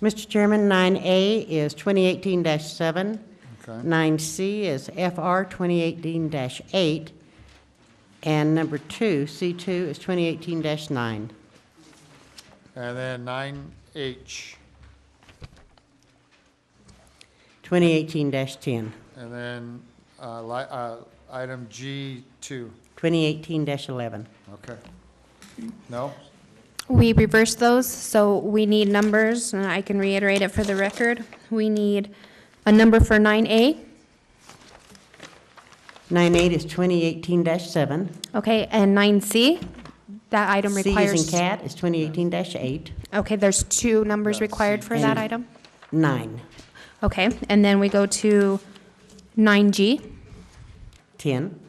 Mr. Chairman, 9A is 2018-7. Okay. 9C is FR 2018-8. And number 2, C2, is 2018-9. And then 9H, 2018-10. and then item G2. 2018-11. Okay. No? We reversed those, so we need numbers, and I can reiterate it for the record. We need a number for 9A, 9.8 is 2018-7. okay, and 9C. That item C requires. as in cat is 2018-8. Okay, there's two numbers required for that And item. 9, Okay, and then we go to 9G 10,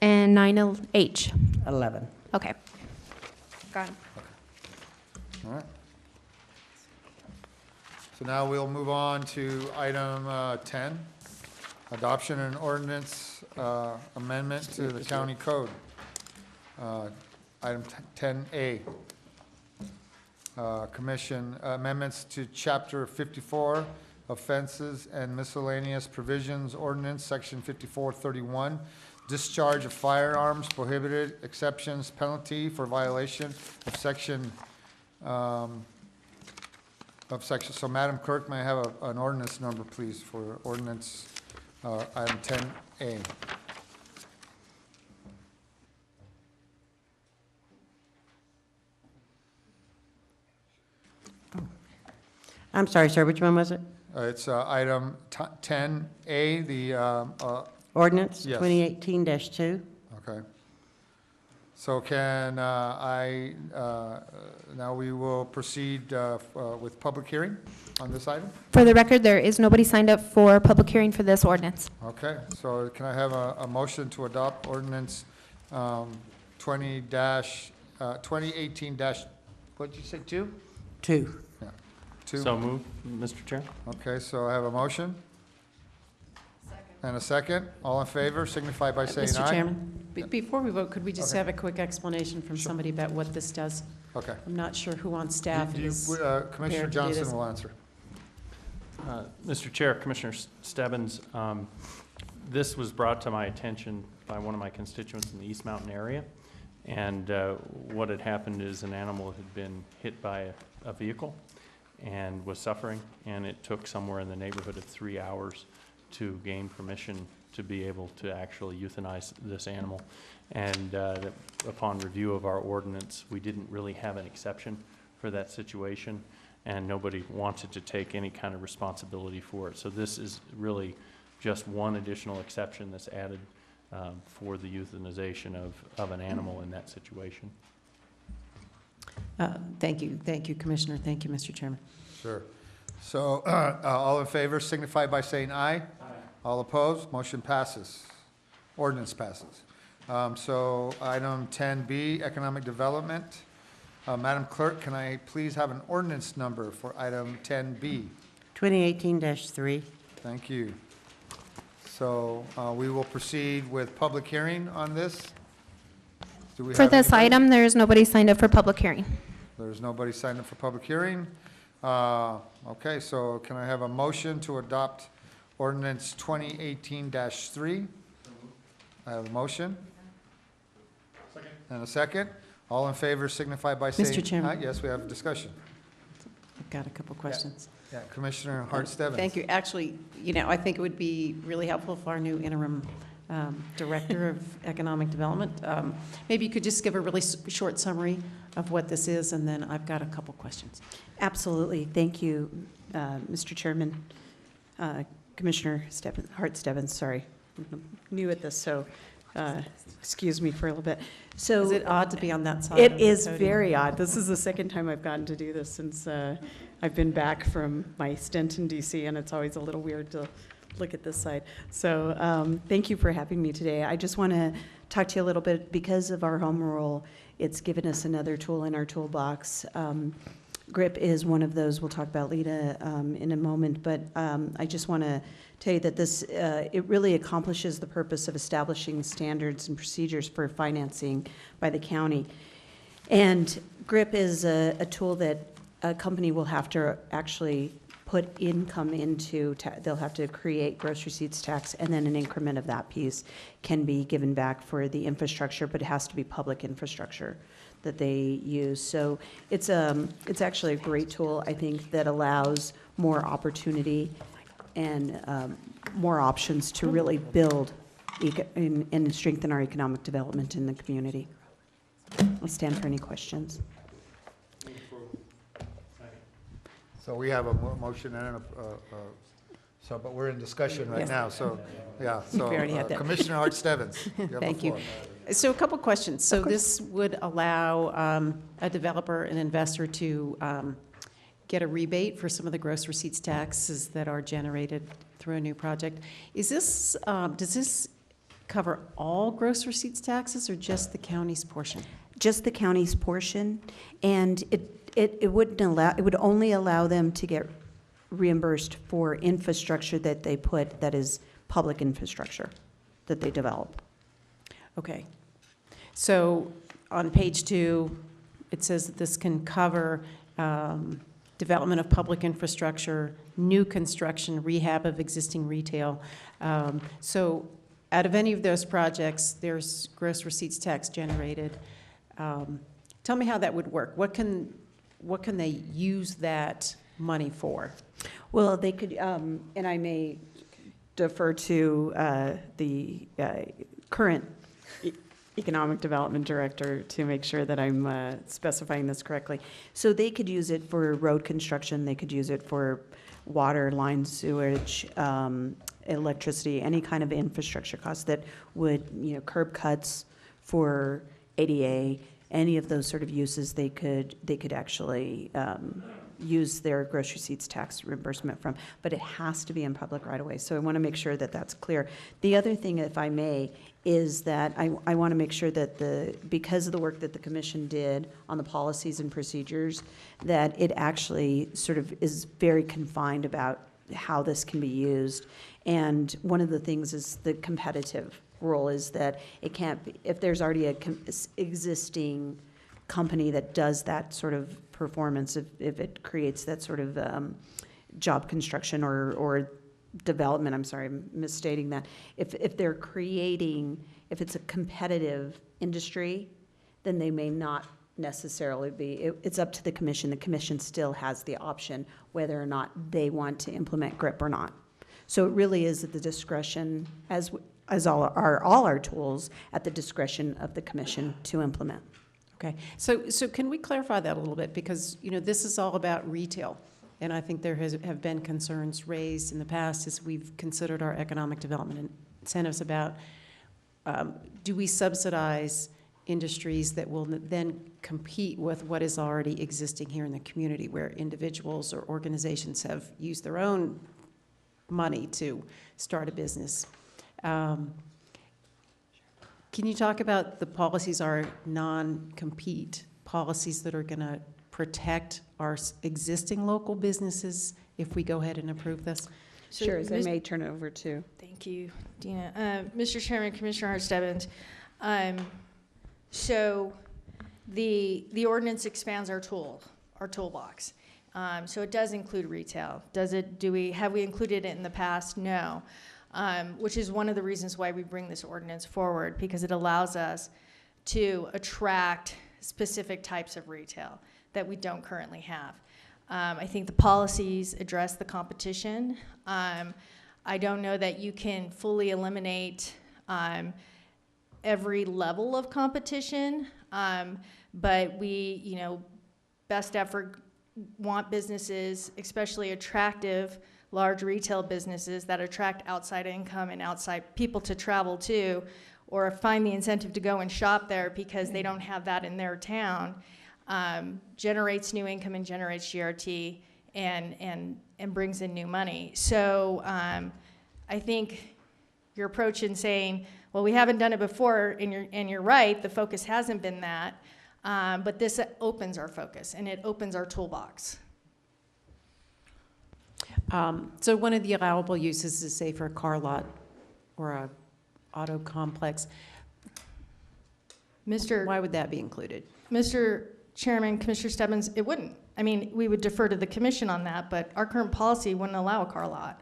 and 9H. 11. Okay. Got it. All right. So now we'll move on to item 10, adoption and ordinance amendment to the county code. Item 10A, commission amendments to chapter 54, offenses and miscellaneous provisions ordinance, section 5431, discharge of firearms prohibited, exceptions, penalty for violation of section, so Madam Clerk, may I have an ordinance number, please, for ordinance item 10A? I'm sorry, sir, which one was it? It's item 10A, the, Ordinance Yes. 2018-2. okay. So can now we will proceed with public hearing on this item? For the record, there is nobody signed up for public hearing for this ordinance. Okay, so can I have a motion to adopt ordinance 2018 dash, what'd you say, 2? 2. Yeah, 2. So moved, Mr. Chair. Okay, so I have a motion? And a second. All in favor, signify by saying aye. Mr. Chairman, before we vote, could we just Okay. have a quick explanation from somebody about what this does? Okay. I'm not sure who on staff is Commissioner prepared to do Johnson this. will answer. Mr. Chair, Commissioner Stebbins, this was brought to my attention by one of my constituents in the East Mountain area. And what had happened is an animal had been hit by a vehicle and was suffering, and it took somewhere in the neighborhood of 3 hours to gain permission to be able to actually euthanize this animal. And upon review of our ordinance, we didn't really have an exception for that situation, and nobody wanted to take any kind of responsibility for it. So this is really just one additional exception that's added for the euthanization of an animal in that situation. Thank you, Commissioner. Thank you, Mr. Chairman. Sure. So all in favor signify by saying aye. Aye. All opposed, motion passes. Ordinance passes. So item 10B, economic development. Madam Clerk, can I please have an ordinance number for item 10B? 2018-3. Thank you. So we will proceed with public hearing on this. Do we For have this anybody? item, there is nobody signed up for public hearing. There's nobody signed up for public hearing. Okay, so can I have a motion to adopt ordinance 2018-3? I have a motion. Second. And a second. All in favor signify by saying. Mr. Chairman. Aye. Yes, we have discussion. I've got a couple questions. Yeah, Commissioner Hart Stebbins. Thank you. Actually, I think it would be really helpful if our new interim Director of Economic Development, maybe you could just give a really short summary of what this is, and then I've got a couple questions. Absolutely. Thank you, Mr. Chairman. Commissioner Hart Stebbins, sorry. I'm new at this, so excuse me for a little bit. So Is it odd to be on that side? It of the is podium? very odd. This is the second time I've gotten to do this since I've been back from my stint in DC, and it's always a little weird to look at this side. So thank you for having me today. I just want to talk to you a little bit because of our home rule. It's given us another tool in our toolbox. GRIP is one of those. We'll talk about LEDA in a moment, but I just want to tell you that this, it really accomplishes the purpose of establishing standards and procedures for financing by the county. And GRIP is a tool that a company will have to actually put income into, they'll have to create gross receipts tax, and then an increment of that piece can be given back for the infrastructure, but it has to be public infrastructure that they use. So it's actually a great tool, I think, that allows more opportunity and more options to really build and strengthen our economic development in the community. I'll stand for any questions. So we have a motion and so, but we're in discussion right Yes. now, so, yeah. So We already had that. Commissioner Art Stebbins. have the Thank you. floor. So a couple questions. So this would allow a developer, an investor to get a rebate for some of the gross receipts taxes that are generated through a new project. Is this, does this cover all gross receipts taxes or just the county's portion? Just the county's portion, and it wouldn't allow, it would only allow them to get reimbursed for infrastructure that they put, that is public infrastructure that they develop. Okay. So on page 2, it says that this can cover development of public infrastructure, new construction, rehab of existing retail. So out of any of those projects, there's gross receipts tax generated. Tell me how that would work. What can they use that money for? Well, they could, and I may defer to the current Economic Development Director to make sure that I'm specifying this correctly. So they could use it for road construction, they could use it for water, line, sewage, electricity, any kind of infrastructure costs that would, curb cuts for ADA, any of those sort of uses they could actually use their gross receipts tax reimbursement from, but it has to be in public right away. So I want to make sure that that's clear. The other thing, if I may, is that I want to make sure that because of the work that the commission did on the policies and procedures, that it actually sort of is very confined about how this can be used. And one of the things is the competitive rule is that it can't be, if there's already a existing company that does that sort of performance, if it creates that sort of job construction or development, I'm sorry, I'm misstating that. If they're creating, if it's a competitive industry, then they may not necessarily be. It's up to the commission. The commission still has the option whether or not they want to implement GRIP or not. So it really is at the discretion, as all our tools, at the discretion of the commission to implement. Okay, so can we clarify that a little bit? Because, this is all about retail. And I think there have been concerns raised in the past as we've considered our economic development incentives about, do we subsidize industries that will then compete with what is already existing here in the community, where individuals or organizations have used their own money to start a business? Can you talk about the policies are non-compete policies that are going to protect our existing local businesses if we go ahead and approve this? Sure, as I may turn it over to. Thank you, Dina. Mr. Chairman, Commissioner Hart Stebbins. So the ordinance expands our toolbox. So it does include retail. Have we included it in the past? No. Which is one of the reasons why we bring this ordinance forward, because it allows us to attract specific types of retail that we don't currently have. I think the policies address the competition. I don't know that you can fully eliminate every level of competition, but we, best effort want businesses, especially attractive large retail businesses that attract outside income and outside people to travel to, or find the incentive to go and shop there because they don't have that in their town, generates new income and generates GRT and brings in new money. So I think your approach in saying, well, we haven't done it before, and you're right, the focus hasn't been that, but this opens our focus and it opens our toolbox. So one of the allowable uses is, say, for a car lot or a auto complex. Why would that be included? Mr. Chairman, Commissioner Stebbins, it wouldn't. I mean, we would defer to the commission on that, but our current policy wouldn't allow a car lot.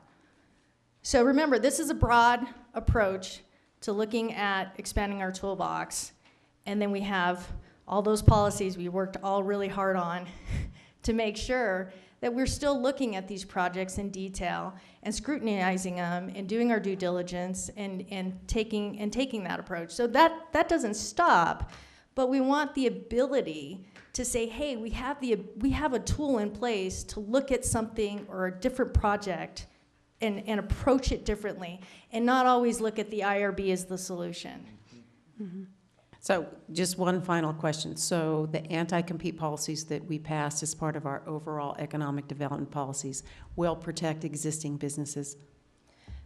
So remember, this is a broad approach to looking at expanding our toolbox. And then we have all those policies we worked all really hard on to make sure that we're still looking at these projects in detail and scrutinizing them and doing our due diligence and taking that approach. So that doesn't stop, but we want the ability to say, hey, we have a tool in place to look at something or a different project and approach it differently, and not always look at the IRB as the solution. Mm-hmm. So just one final question. So the anti-compete policies that we passed as part of our overall economic development policies will protect existing businesses?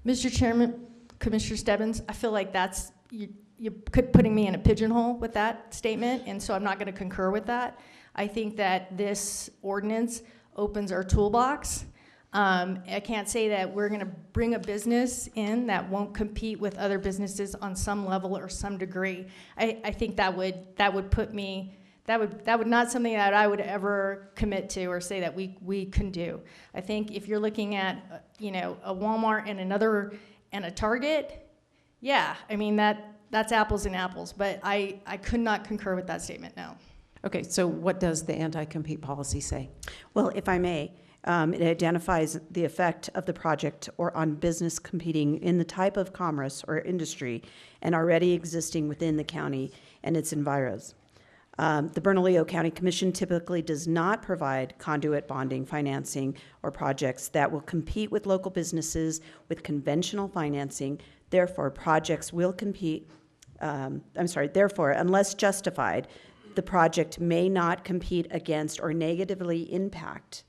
Mr. Chairman, Commissioner Stebbins, I feel like that's, you're putting me in a pigeonhole with that statement, and so I'm not going to concur with that. I think that this ordinance opens our toolbox. I can't say that we're going to bring a business in that won't compete with other businesses on some level or some degree. I think that would put me, that would not something that I would ever commit to or say that we can do. I think if you're looking at a Walmart and a Target, yeah, I mean that's apples and apples. But I could not concur with that statement. No. Okay, so what does the anti-compete policy say? Well, if I may, it identifies the effect of the project or on business competing in the type of commerce or industry and already existing within the county and its environs. The Bernalillo County Commission typically does not provide conduit bonding, financing, or projects that will compete with local businesses with conventional financing. Therefore, projects will compete, therefore, unless justified, the project may not compete against or negatively impact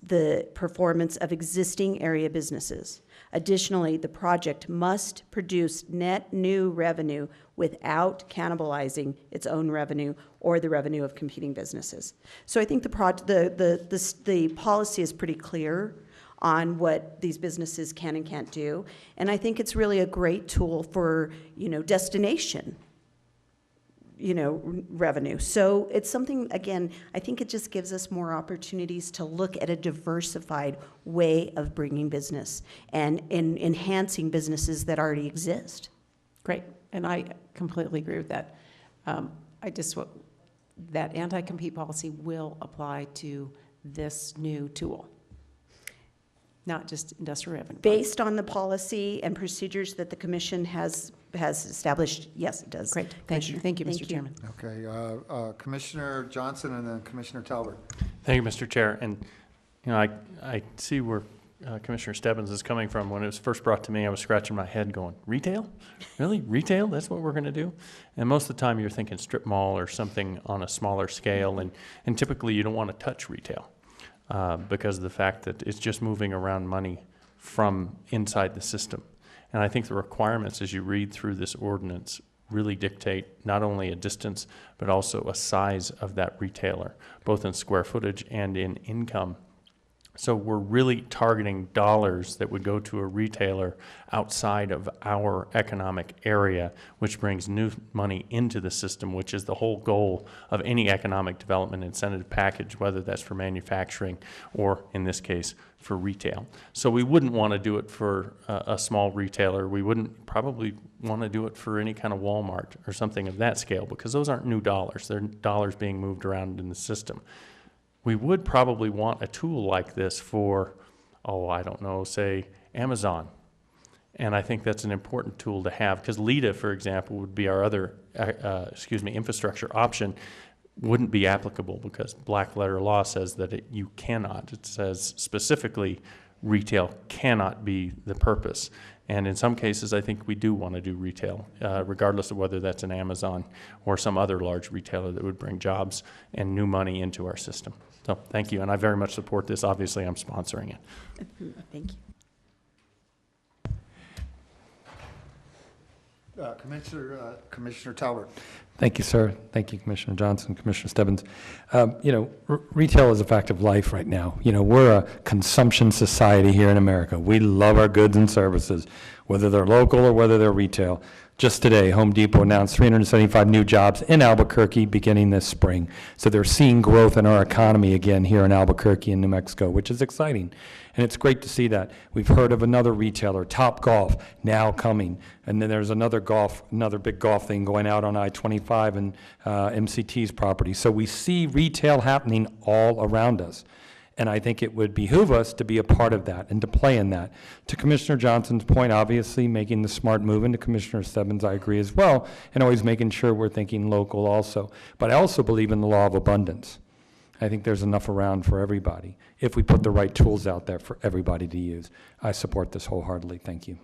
the performance of existing area businesses. Additionally, the project must produce net new revenue without cannibalizing its own revenue or the revenue of competing businesses. So I think the policy is pretty clear on what these businesses can and can't do, and I think it's really a great tool for destination revenue. So it's something, again, I think it just gives us more opportunities to look at a diversified way of bringing business and enhancing businesses that already exist. Great, and I completely agree with that. That anti-compete policy will apply to this new tool, not just industrial revenue. Based on the policy and procedures that the commission has established, yes, it does. Great, thank you, Mr. Chairman. Okay, Commissioner Johnson and then Commissioner Talbert. Thank you, Mr. Chair. And I see where Commissioner Stebbins is coming from. When it was first brought to me, I was scratching my head going, retail? Really? Retail? That's what we're going to do? And most of the time you're thinking strip mall or something on a smaller scale, and typically you don't want to touch retail because of the fact that it's just moving around money from inside the system. And I think the requirements as you read through this ordinance really dictate not only a distance, but also a size of that retailer, both in square footage and in income. So we're really targeting dollars that would go to a retailer outside of our economic area, which brings new money into the system, which is the whole goal of any economic development incentive package, whether that's for manufacturing or, in this case, for retail. So we wouldn't want to do it for a small retailer. We wouldn't probably want to do it for any kind of Walmart or something of that scale, because those aren't new dollars. They're dollars being moved around in the system. We would probably want a tool like this for, say Amazon. And I think that's an important tool to have, because LIDA, for example, would be our other, infrastructure option. Wouldn't be applicable because black letter law says that you cannot. It says specifically retail cannot be the purpose. And in some cases, I think we do want to do retail, regardless of whether that's an Amazon or some other large retailer that would bring jobs and new money into our system. So thank you, and I very much support this. Obviously, I'm sponsoring it. Thank you. Commissioner Talbert. Thank you, sir. Thank you, Commissioner Johnson, Commissioner Stebbins. Retail is a fact of life right now. We're a consumption society here in America. We love our goods and services, whether they're local or whether they're retail. Just today, Home Depot announced 375 new jobs in Albuquerque beginning this spring. So they're seeing growth in our economy again here in Albuquerque and New Mexico, which is exciting. And it's great to see that. We've heard of another retailer, Topgolf, now coming. And then there's another big golf thing going out on I-25 and MCT's property. So we see retail happening all around us. And I think it would behoove us to be a part of that and to play in that. To Commissioner Johnson's point, obviously making the smart move, and to Commissioner Stebbins, I agree as well, and always making sure we're thinking local also. But I also believe in the law of abundance. I think there's enough around for everybody if we put the right tools out there for everybody to use. I support this wholeheartedly. Thank you.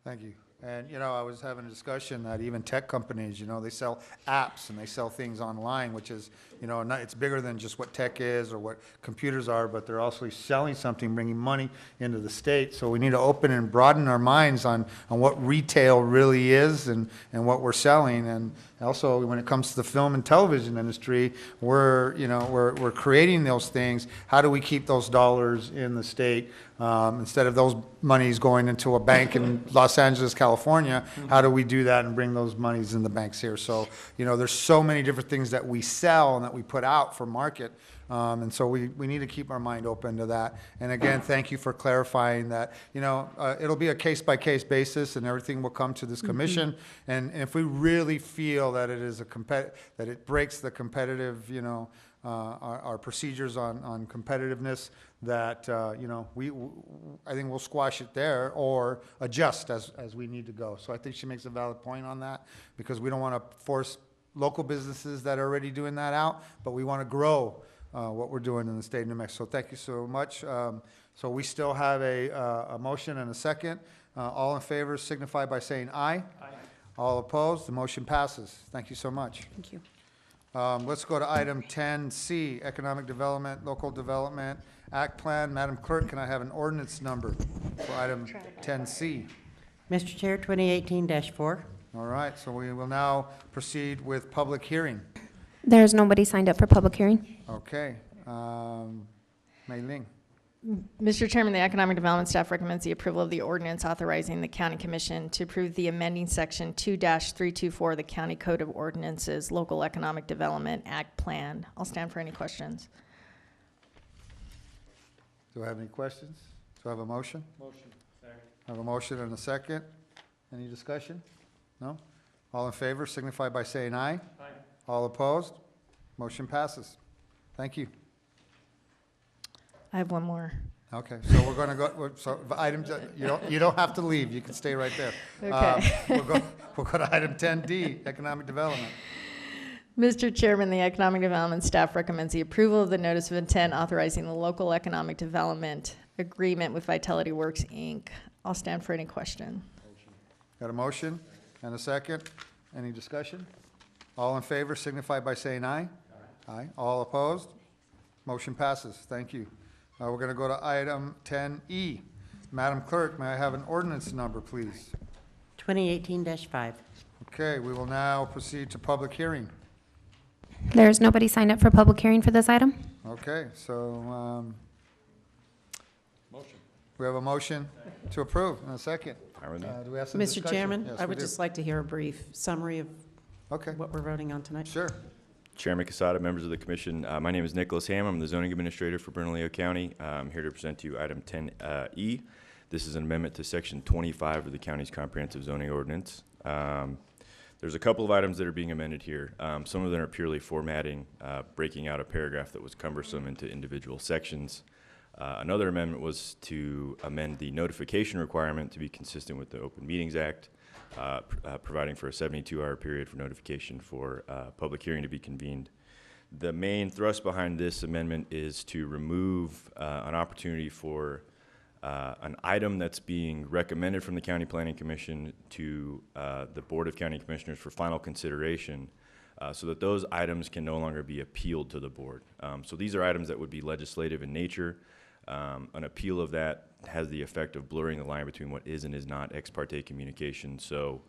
Thank you. And, you know, I was having a discussion that even tech companies, you know, they sell apps and they sell things online, which is, you know, it's bigger than just what tech is or what computers are, but they're also selling something, bringing money into the state. So we need to open and broaden our minds on what retail really is and what we're selling. And also, when it comes to the film and television industry, we're creating those things. How do we keep those dollars in the state? Instead of those monies going into a bank in Los Angeles, California, how do we do that and bring those monies in the banks here? So, you know, there's so many different things that we sell and that we put out for market. And so we need to keep our mind open to that. And again, thank you for clarifying that, you know, it'll be a case-by-case basis and everything will come to this commission. And if we really feel that it is that it breaks the competitive, you know, our procedures on competitiveness, that, you know, I think we'll squash it there or adjust as we need to go. So I think she makes a valid point on that, because we don't want to force local businesses that are already doing that out, but we want to grow what we're doing in the state of New Mexico. So thank you so much. So we still have a motion and a second. All in favor signify by saying aye. Aye. All opposed, the motion passes. Thank you so much. Thank you. Let's go to item 10C, Economic Development, Local Development Act Plan. Madam Clerk, can I have an ordinance number for item 10C? Mr. Chair, 2018-4. All right, so we will now proceed with public hearing. There's nobody signed up for public hearing. Okay. Mei Ling. Mr. Chairman, the Economic Development staff recommends the approval of the ordinance authorizing the County Commission to approve the amending Section 2-324 of the County Code of Ordinances, Local Economic Development Act Plan. I'll stand for any questions. Do I have any questions? Do I have a motion? Motion. Second. I have a motion and a second. Any discussion? No? All in favor signify by saying aye. Aye. All opposed? Motion passes. Thank you. I have one more. Okay, so we're going to go, so the items, you don't have to leave, you can stay right there. Okay. We'll go to item 10D, Economic Development. Mr. Chairman, the Economic Development staff recommends the approval of the notice of intent authorizing the local economic development agreement with Vitality Works, Inc. I'll stand for any question. Got a motion and a second. Any discussion? All in favor signify by saying aye. Aye. All opposed? Motion passes. Thank you. We're going to go to item 10E. Madam Clerk, may I have an ordinance number, please? 2018-5. Okay, we will now proceed to public hearing. There's nobody signed up for public hearing for this item. Okay, so we have a motion to approve in a second. Do we have some Mr. discussion? Chairman, Yes, I we would do. just like to hear a brief summary of what we're voting on tonight. Sure. Chairman Casada, members of the commission, my name is Nicholas Ham. I'm the zoning administrator for Bernalillo County. I'm here to present to you item 10E. This is an amendment to section 25 of the county's comprehensive zoning ordinance. There's a couple of items that are being amended here. Some of them are purely formatting, breaking out a paragraph that was cumbersome into individual sections. Another amendment was to amend the notification requirement to be consistent with the Open Meetings Act, providing for a 72-hour period for notification for public hearing to be convened. The main thrust behind this amendment is to remove an opportunity for an item that's being recommended from the County Planning Commission to the Board of County Commissioners for final consideration, so that those items can no longer be appealed to the board. So these are items that would be legislative in nature. An appeal of that has the effect of blurring the line between what is and is not ex parte communication. So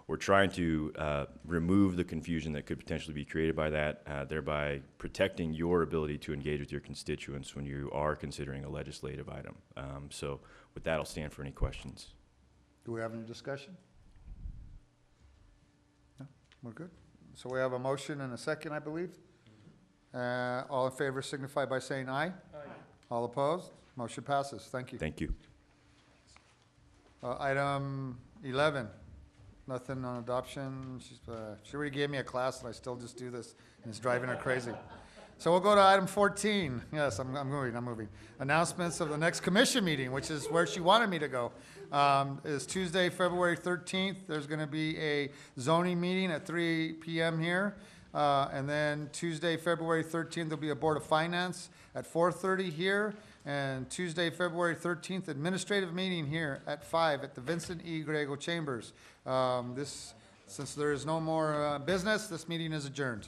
we're trying to remove the confusion that could potentially be created by that, thereby protecting your ability to engage with your constituents when you are considering a legislative item. So with that, I'll stand for any questions. Do we have any discussion? No, we're good. So we have a motion and a second, I believe. All in favor signify by saying aye. Aye. All opposed? Motion passes. Thank you. Thank you. Item 11, nothing on adoption. She already gave me a class and I still just do this, and it's driving her crazy. So we'll go to item 14. Yes, I'm moving. Announcements of the next commission meeting, which is where she wanted me to go, is Tuesday, February 13th. There's going to be a zoning meeting at 3 p.m. here. And then Tuesday, February 13th, there'll be a Board of Finance at 4:30 here. And Tuesday, February 13th, administrative meeting here at 5 at the Vincent E. Grego Chambers. Since there is no more business, this meeting is adjourned.